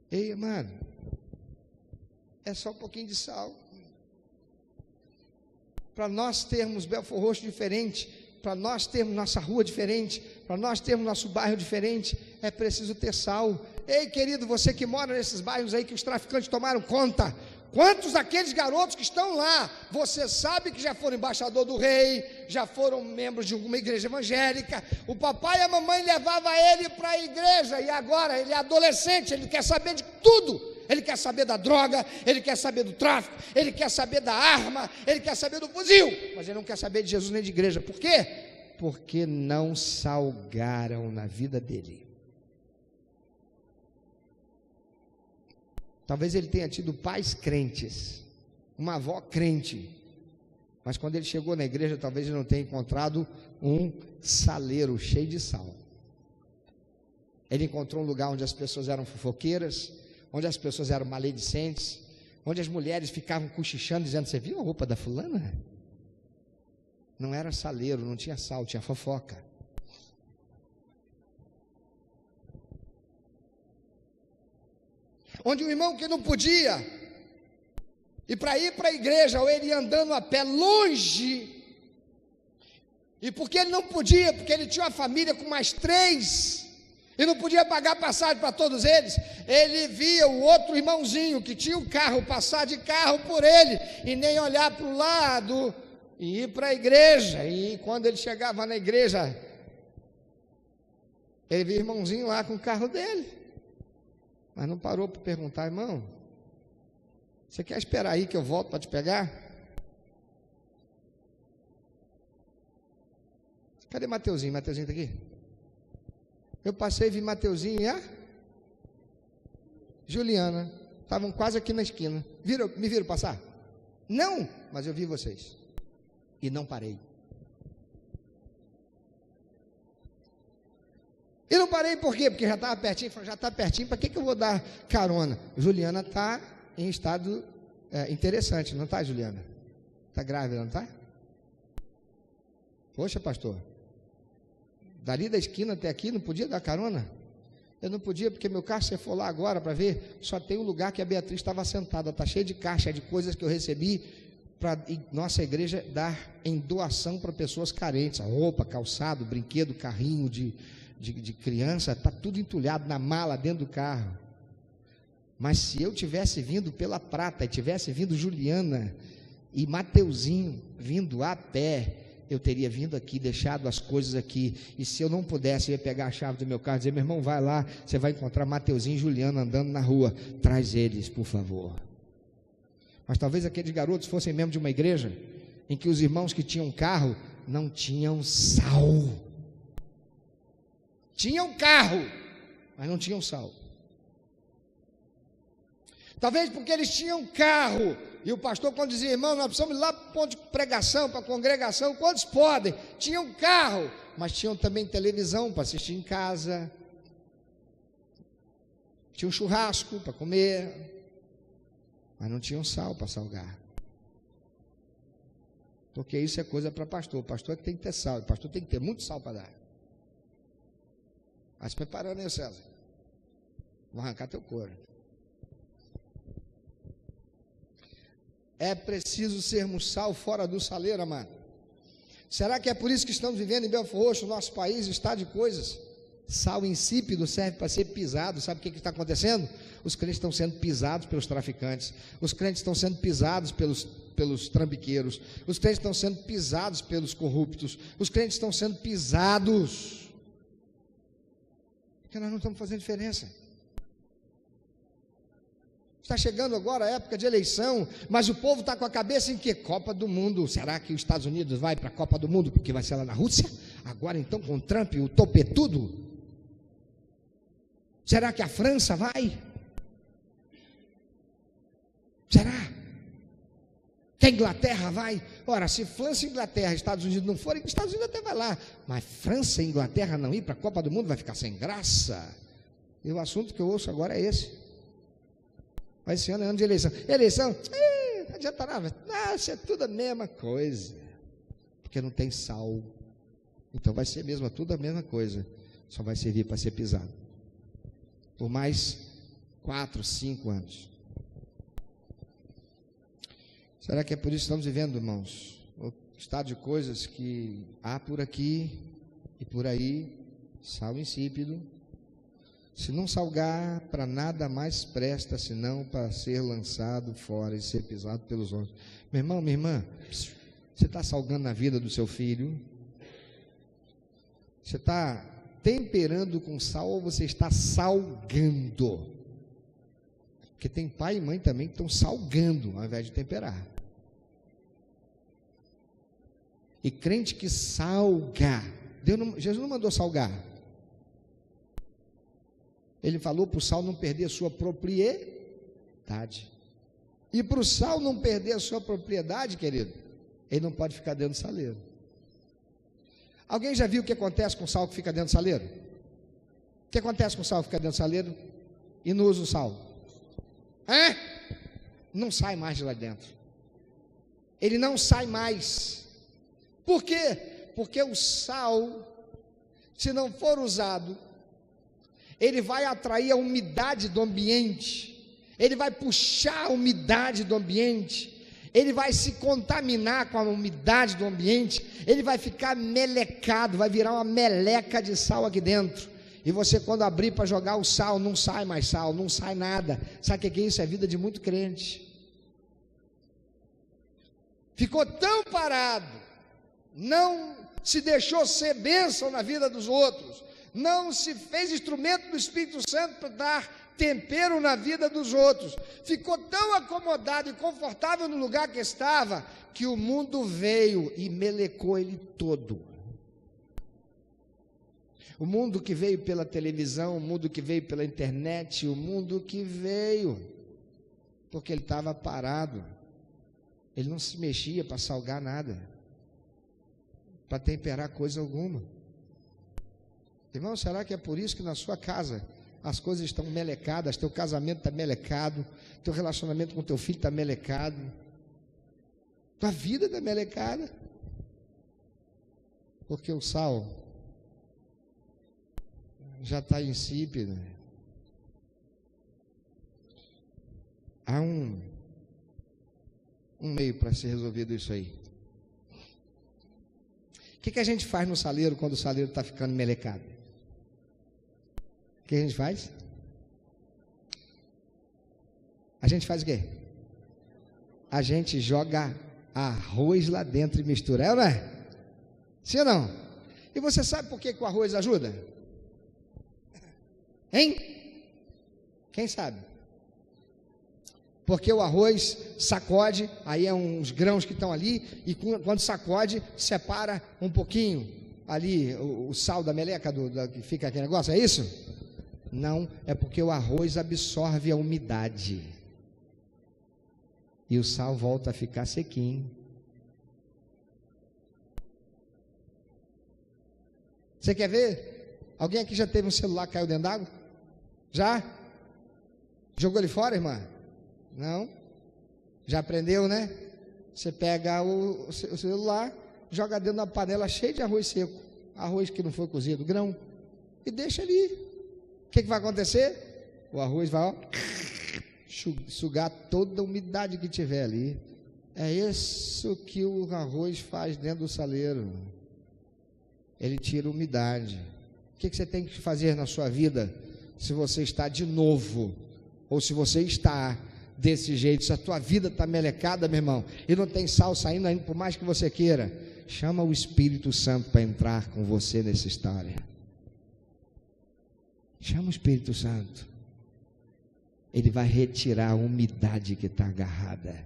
Ei, amado, é só um pouquinho de sal. Para nós termos Belford Roxo diferente, para nós termos nossa rua diferente, para nós termos nosso bairro diferente, é preciso ter sal. Ei, querido, você que mora nesses bairros aí que os traficantes tomaram conta, quantos daqueles garotos que estão lá, você sabe que já foram embaixador do rei, já foram membros de alguma igreja evangélica, o papai e a mamãe levavam ele para a igreja, e agora ele é adolescente, ele quer saber de tudo. Ele quer saber da droga, ele quer saber do tráfico, ele quer saber da arma, ele quer saber do fuzil, mas ele não quer saber de Jesus nem de igreja. Por quê? Porque não salgaram na vida dele. Talvez ele tenha tido pais crentes, uma avó crente, mas quando ele chegou na igreja, talvez ele não tenha encontrado um saleiro cheio de sal. Ele encontrou um lugar onde as pessoas eram fofoqueiras, onde as pessoas eram maledicentes, onde as mulheres ficavam cochichando, dizendo, você viu a roupa da fulana? Não era saleiro, não tinha sal, tinha fofoca. Onde o irmão que não podia, e para ir para a igreja, ou ele ia andando a pé longe, e porque ele não podia, porque ele tinha uma família com mais 3, e não podia pagar passagem para todos eles, ele via o outro irmãozinho que tinha um carro, passar de carro por ele, e nem olhar para o lado, e ir para a igreja. E quando ele chegava na igreja, ele via o irmãozinho lá com o carro dele, mas não parou para perguntar, irmão, você quer esperar aí que eu volto para te pegar? Cadê Mateuzinho? Mateuzinho está aqui? Eu passei e vi Mateuzinho e a Juliana, estavam quase aqui na esquina. Me viram passar? Não, mas eu vi vocês. E não parei. E não parei por quê? Porque já estava pertinho. Falei, já está pertinho, para que eu vou dar carona? Juliana está em estado interessante, não está, Juliana? Está grávida, não está? Poxa, pastor, dali da esquina até aqui, não podia dar carona? Eu não podia, porque meu carro, se você for lá agora para ver, só tem um lugar que a Beatriz estava sentada, está cheio de caixa de coisas que eu recebi para nossa igreja dar em doação para pessoas carentes, roupa, calçado, brinquedo, carrinho de criança, está tudo entulhado na mala dentro do carro. Mas se eu tivesse vindo pela prata, e tivesse vindo Juliana e Mateuzinho vindo a pé, eu teria vindo aqui, deixado as coisas aqui, e se eu não pudesse, eu ia pegar a chave do meu carro e dizer, meu irmão, vai lá, você vai encontrar Mateuzinho e Juliana andando na rua, traz eles, por favor. Mas talvez aqueles garotos fossem membros de uma igreja, em que os irmãos que tinham carro, não tinham sal. Tinham carro, mas não tinham sal. Talvez porque eles tinham carro, e o pastor quando dizia, irmão, nós precisamos ir lá para o ponto de pregação, para a congregação, quantos podem? Tinham carro, mas tinham também televisão para assistir em casa, tinham churrasco para comer, mas não tinham sal para salgar. Porque isso é coisa para pastor, o pastor é que tem que ter sal, o pastor tem que ter muito sal para dar. Vai se preparando aí, César, vou arrancar teu couro. É preciso sermos sal fora do saleiro, amado. Será que é por isso que estamos vivendo em Belford Roxo, nosso país, estado de coisas? Sal insípido serve para ser pisado. Sabe o que está acontecendo? Os crentes estão sendo pisados pelos traficantes, os crentes estão sendo pisados pelos trambiqueiros, os crentes estão sendo pisados pelos corruptos, os crentes estão sendo pisados, porque nós não estamos fazendo diferença. Está chegando agora a época de eleição, mas o povo está com a cabeça em que? Copa do Mundo. Será que os Estados Unidos vai para a Copa do Mundo porque vai ser lá na Rússia? Agora então com o Trump, o topetudo? Será que a França vai? Será? Que a Inglaterra vai? Ora, se França, Inglaterra, Estados Unidos não forem, Estados Unidos até vai lá, mas França e Inglaterra não ir para a Copa do Mundo vai ficar sem graça. E o assunto que eu ouço agora é esse. Vai ser ano de eleição. Eleição, não adianta nada. Isso é tudo a mesma coisa. Porque não tem sal. Então vai ser mesmo tudo a mesma coisa. Só vai servir para ser pisado. Por mais 4, 5 anos. Será que é por isso que estamos vivendo, irmãos? O estado de coisas que há por aqui e por aí, sal insípido. Se não salgar, para nada mais presta, senão para ser lançado fora e ser pisado pelos homens. Meu irmão, minha irmã, você está salgando a vida do seu filho? Você está temperando com sal ou você está salgando? Porque tem pai e mãe também que estão salgando ao invés de temperar. E crente que salga, Jesus não mandou salgar. Ele falou para o sal não perder a sua propriedade. E para o sal não perder a sua propriedade, querido, ele não pode ficar dentro do saleiro. Alguém já viu o que acontece com o sal que fica dentro do saleiro? O que acontece com o sal que fica dentro do saleiro e não usa o sal? Não sai mais de lá dentro. Ele não sai mais. Por quê? Porque o sal, se não for usado, ele vai atrair a umidade do ambiente, ele vai puxar a umidade do ambiente, ele vai se contaminar com a umidade do ambiente, ele vai ficar melecado, vai virar uma meleca de sal aqui dentro, e você quando abrir para jogar o sal, não sai mais sal, não sai nada. Sabe o que é isso? É vida de muito crente. Ficou tão parado, não se deixou ser bênção na vida dos outros, não se fez instrumento do Espírito Santo para dar tempero na vida dos outros, ficou tão acomodado e confortável no lugar que estava, que o mundo veio e melecou ele todo. O mundo que veio pela televisão, o mundo que veio pela internet, o mundo que veio, porque ele estava parado, ele não se mexia para salgar nada, para temperar coisa alguma. Irmão, será que é por isso que na sua casa as coisas estão melecadas, teu casamento está melecado, teu relacionamento com teu filho está melecado, tua vida está melecada? Porque o sal já está insípido. Há um meio para ser resolvido isso aí. O que a gente faz no saleiro quando o saleiro está ficando melecado? O que a gente faz? A gente faz o quê? A gente joga arroz lá dentro e mistura, é ou não é? Sim ou não? E você sabe por que o arroz ajuda? Hein? Quem sabe? Porque o arroz sacode, aí é uns grãos que estão ali, e quando sacode, separa um pouquinho ali o sal da meleca, que fica aquele negócio, é isso? Não, é porque o arroz absorve a umidade, e o sal volta a ficar sequinho. Você quer ver? Alguém aqui já teve um celular que caiu dentro d'água? Já? Jogou ele fora, irmã? Não? Já aprendeu, né? Você pega o celular, joga dentro da panela cheia de arroz seco, arroz que não foi cozido, grão, e deixa ali. O que vai acontecer? O arroz vai sugar toda a umidade que tiver ali. É isso que o arroz faz dentro do saleiro. Ele tira a umidade. O que você tem que fazer na sua vida, se você está de novo, ou se você está desse jeito, se a tua vida está melecada, meu irmão, e não tem sal saindo ainda, por mais que você queira, chama o Espírito Santo para entrar com você nessa história. Chama o Espírito Santo. Ele vai retirar a umidade que está agarrada.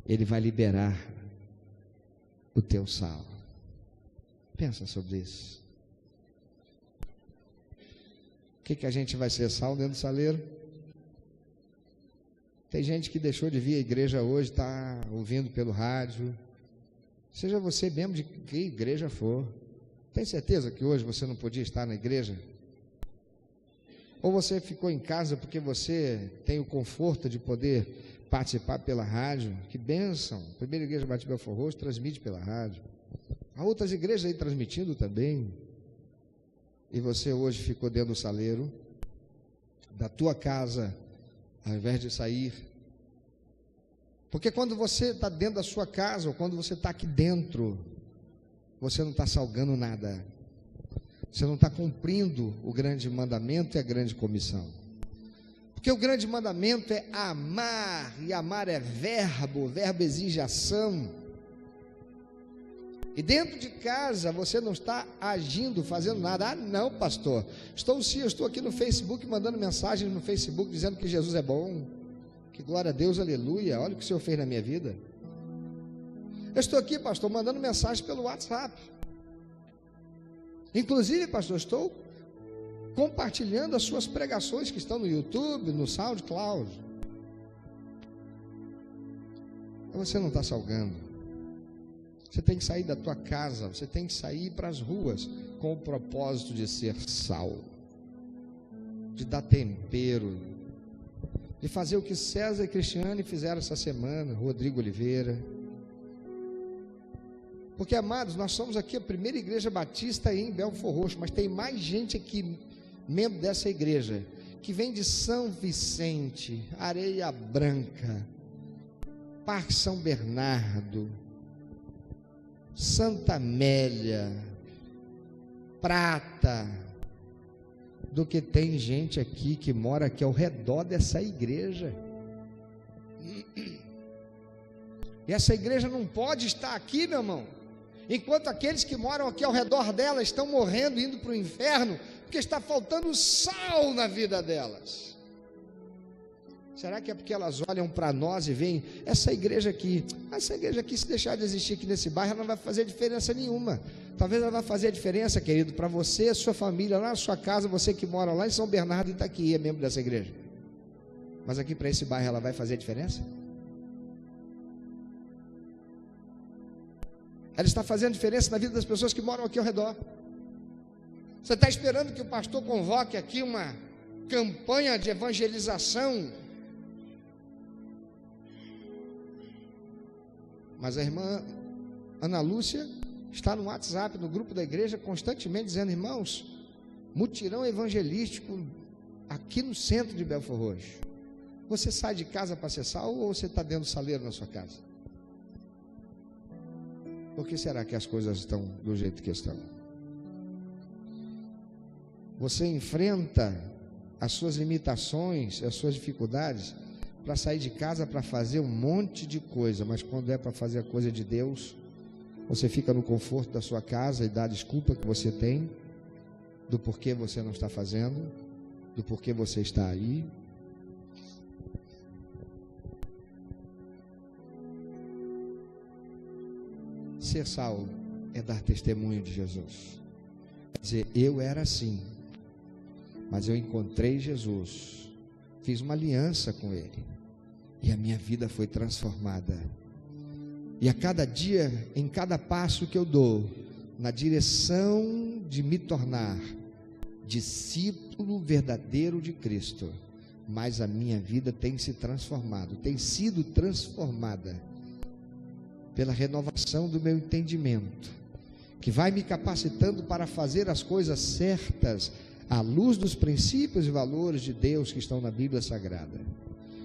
Ele vai liberar o teu sal. Pensa sobre isso. O que a gente vai ser, sal dentro do saleiro? Tem gente que deixou de vir à igreja hoje, está ouvindo pelo rádio. Seja você mesmo de que igreja for. Tem certeza que hoje você não podia estar na igreja? Ou você ficou em casa porque você tem o conforto de poder participar pela rádio? Que bênção! A primeira igreja Batista Belfor Roxo transmite pela rádio. Há outras igrejas aí transmitindo também. E você hoje ficou dentro do saleiro da tua casa, ao invés de sair. Porque quando você está dentro da sua casa, ou quando você está aqui dentro, você não está salgando nada. Você não está cumprindo o grande mandamento e a grande comissão. Porque o grande mandamento é amar, e amar é verbo, o verbo exige ação. E dentro de casa você não está agindo, fazendo nada. Ah, não, pastor, estou sim, eu estou aqui no Facebook, mandando mensagem no Facebook, dizendo que Jesus é bom, que glória a Deus, aleluia, olha o que o Senhor fez na minha vida. Eu estou aqui, pastor, mandando mensagem pelo WhatsApp. Inclusive, pastor, estou compartilhando as suas pregações que estão no YouTube, no SoundCloud. Você não está salgando. Você tem que sair da tua casa, você tem que sair para as ruas com o propósito de ser sal, de dar tempero, de fazer o que César e Cristiane fizeram essa semana, Rodrigo Oliveira. Porque, amados, nós somos aqui a primeira igreja batista em Belfor Roxo, mas tem mais gente aqui, membro dessa igreja, que vem de São Vicente, Areia Branca, Parque São Bernardo, Santa Amélia, Prata, do que tem gente aqui que mora aqui ao redor dessa igreja. E essa igreja não pode estar aqui, meu irmão, enquanto aqueles que moram aqui ao redor dela estão morrendo, indo para o inferno, porque está faltando sal na vida delas. Será que é porque elas olham para nós e veem essa igreja aqui, se deixar de existir aqui nesse bairro, ela não vai fazer diferença nenhuma. Talvez ela vai fazer a diferença, querido, para você, sua família, lá na sua casa, você que mora lá em São Bernardo e está aqui, é membro dessa igreja. Mas aqui para esse bairro ela vai fazer a diferença? Ela está fazendo diferença na vida das pessoas que moram aqui ao redor. Você está esperando que o pastor convoque aqui uma campanha de evangelização? Mas a irmã Ana Lúcia está no WhatsApp, no grupo da igreja, constantemente dizendo: irmãos, mutirão evangelístico aqui no centro de Belfor Roxo. Você sai de casa para ser sal, ou você está dentro do saleiro na sua casa? Por que será que as coisas estão do jeito que estão? Você enfrenta as suas limitações, as suas dificuldades, para sair de casa para fazer um monte de coisa, mas quando é para fazer a coisa de Deus, você fica no conforto da sua casa e dá a desculpa que você tem, do porquê você não está fazendo, do porquê você está aí. Ser sal é dar testemunho de Jesus. Dizer, eu era assim, mas eu encontrei Jesus, fiz uma aliança com Ele, e a minha vida foi transformada. E a cada dia, em cada passo que eu dou, na direção de me tornar discípulo verdadeiro de Cristo, mas a minha vida tem se transformado, tem sido transformada, pela renovação do meu entendimento, que vai me capacitando para fazer as coisas certas, à luz dos princípios e valores de Deus que estão na Bíblia Sagrada.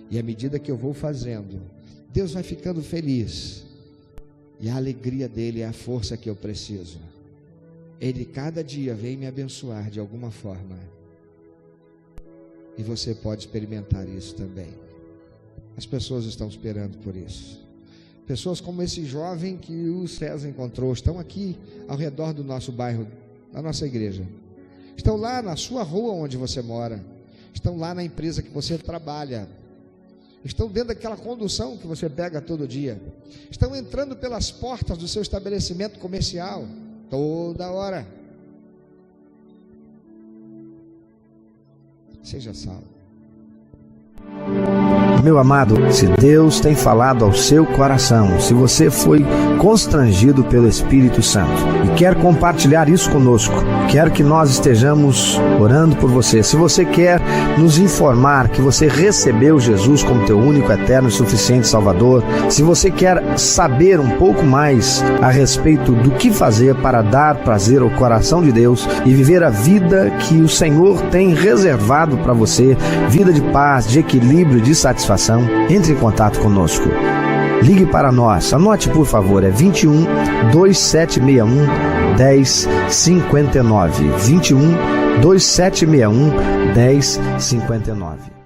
E à medida que eu vou fazendo, Deus vai ficando feliz, e a alegria dele é a força que eu preciso. Ele cada dia vem me abençoar de alguma forma, e você pode experimentar isso também. As pessoas estão esperando por isso. Pessoas como esse jovem que o César encontrou, estão aqui ao redor do nosso bairro, da nossa igreja. Estão lá na sua rua onde você mora. estão lá na empresa que você trabalha, estão dentro daquela condução que você pega todo dia, estão entrando pelas portas do seu estabelecimento comercial toda hora. Seja salvo. Meu amado, se Deus tem falado ao seu coração, se você foi constrangido pelo Espírito Santo e quer compartilhar isso conosco, quer que nós estejamos orando por você, se você quer nos informar que você recebeu Jesus como teu único, eterno e suficiente Salvador, se você quer saber um pouco mais a respeito do que fazer para dar prazer ao coração de Deus e viver a vida que o Senhor tem reservado para você, vida de paz, de equilíbrio, de satisfação, entre em contato conosco. Ligue para nós, anote por favor, é 21 2761 1059, 21 2761 1059.